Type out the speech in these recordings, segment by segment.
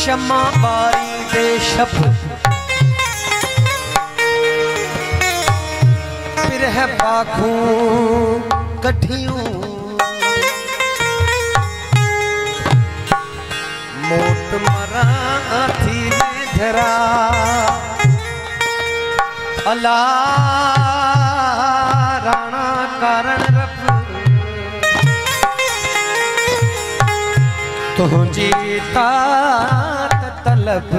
क्षमा बारी दे शब्द फिर है पाखू कठियों मोट मरा थी में धरा अला राणा कारण रब तुझी तात तलब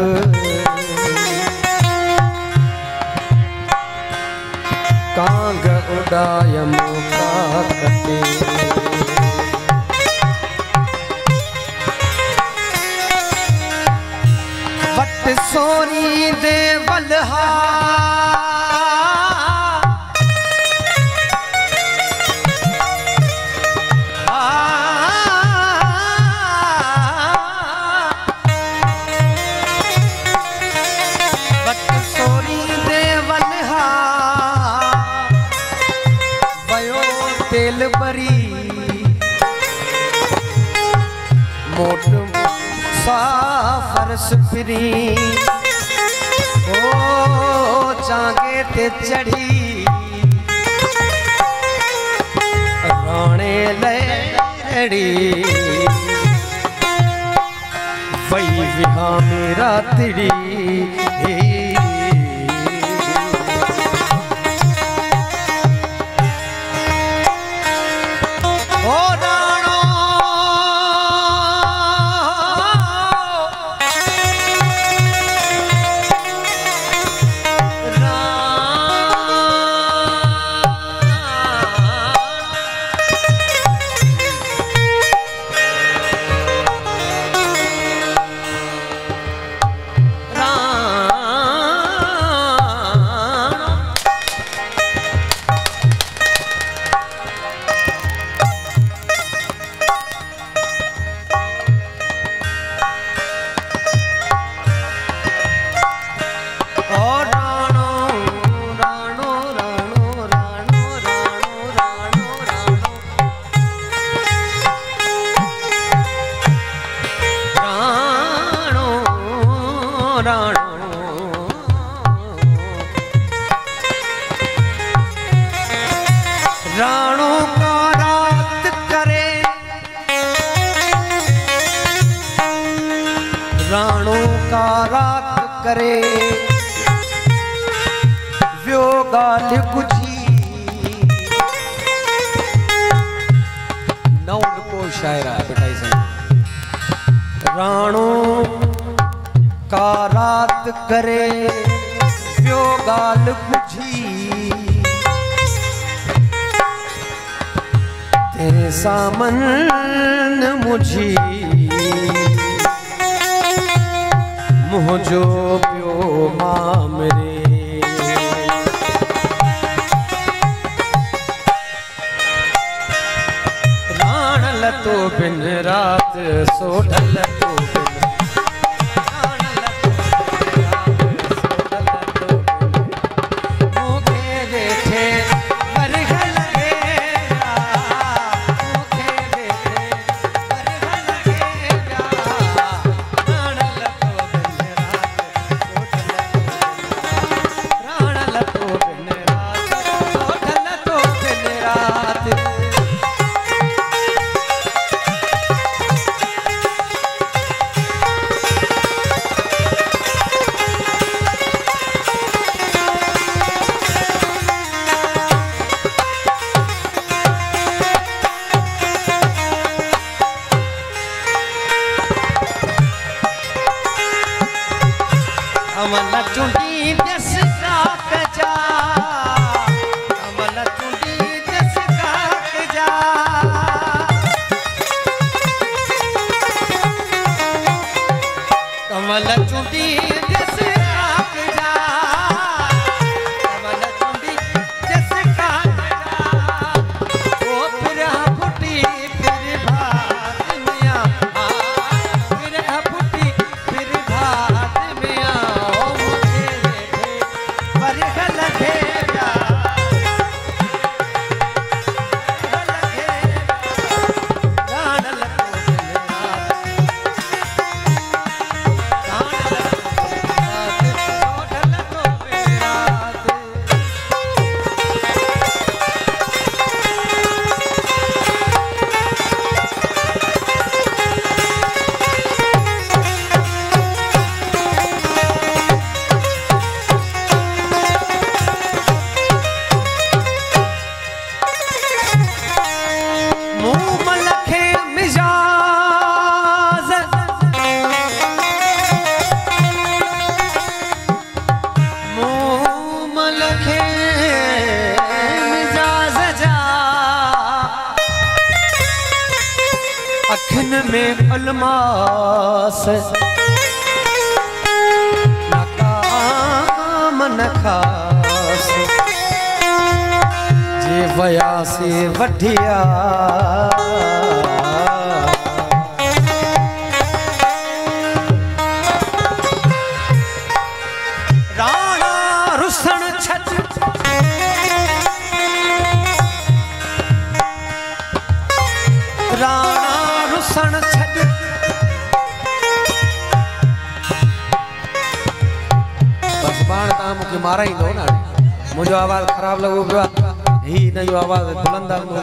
कांग उड़ाय मौका कटे वट सोरी दे वलहा मोट साफरस फिरी ओ चांगे ते चढ़ी राणे लड़ी वही विहा मेरा तिड़ी राणो का रात करे राणो का रात करे व्यो गाल गुझी नौन को शायरा बेटा इसे राणो का रात करे व्यो गाल गुझी तेरे सामन मुझी मुझो प्यो मामरे तो बिन रात सोढल तो बिन कमल चुंडी जस काक जा, कमल चुंडी जस काक जा, कमल चुंडी जस काक जा, कमल चुंडी जस काक जा, ओ फिर फुटी फिर भात मिया, फिर फुटी फिर भात मिया, अखिन में अलमास नकाम न खास, जे वया से वठिया राणा रुसण छत, राणा रुसण छत, बस बाण ता मुखे मारा ही दो ना, मुझो आवाज खराब लगो पियो ही न यो आवाज बुलंद आंदो।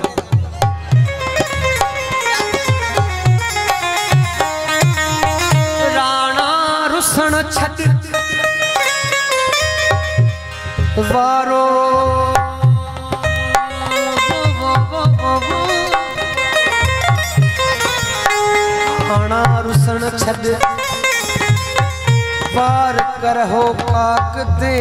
राणा रुसण छत वारो राणा रुसण छद पार कर हो पाक दे,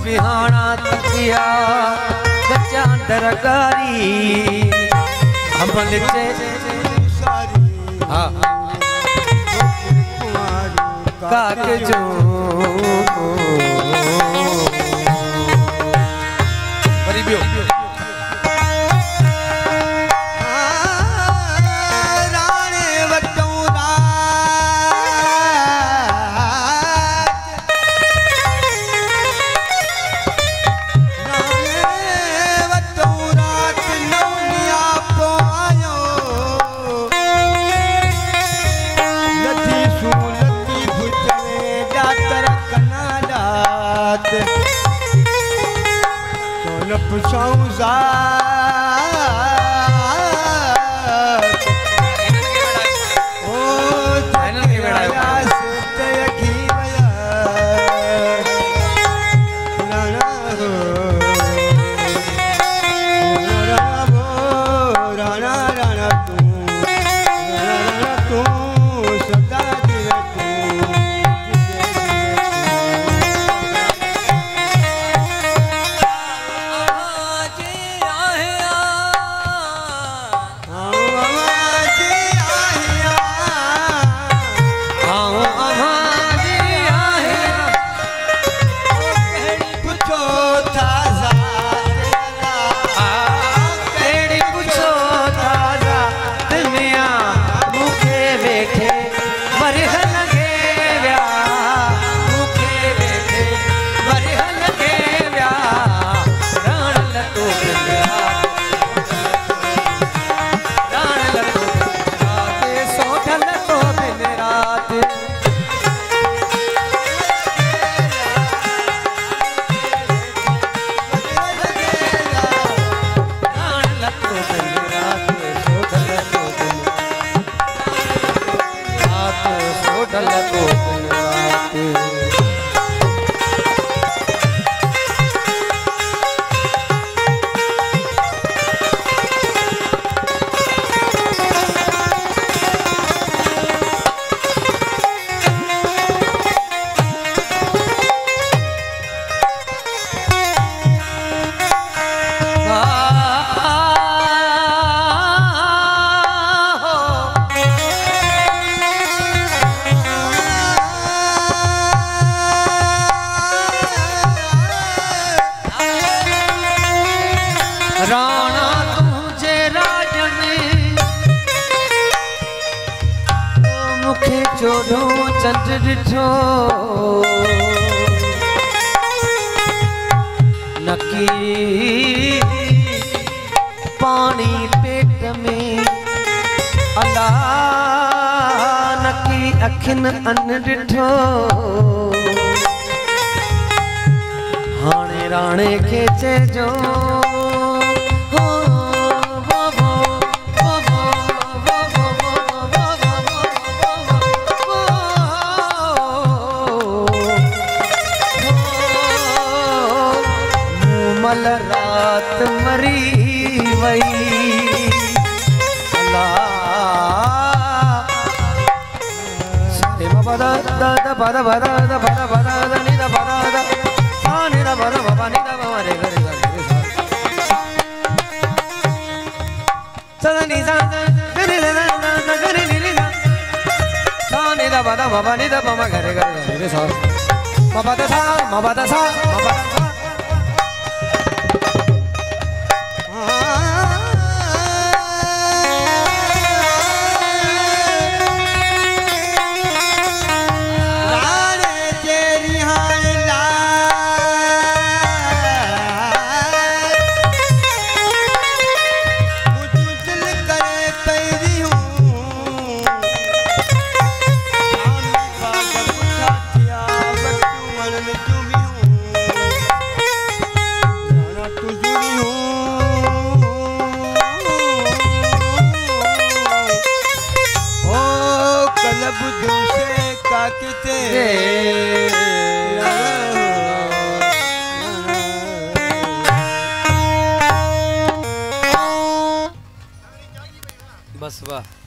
विहाना तकिया गच्चा दरगारी हमल चे हाँ काक जो बरी पुछाऊं राणा तुझे राज में मुखे चोडो चंड ॾिठो नकी पानी पेट में अला नकी अखिन अन ॾिठो हाणे राणे के चइजो मल रात मरी वही अल्लाह रे बाबा दा दा दा बादा बादा दा बादा बादा दा नी दा बादा दा सा नी दा बादा बाबा नी दा बाबा रे रे सा नी सा रे रे रे रे रे रे सा नी दा बादा बाबा नी दा बाबा रे रे रे सा बाबा दा सा बाबा दा सा बाबा दा सा बस वाह।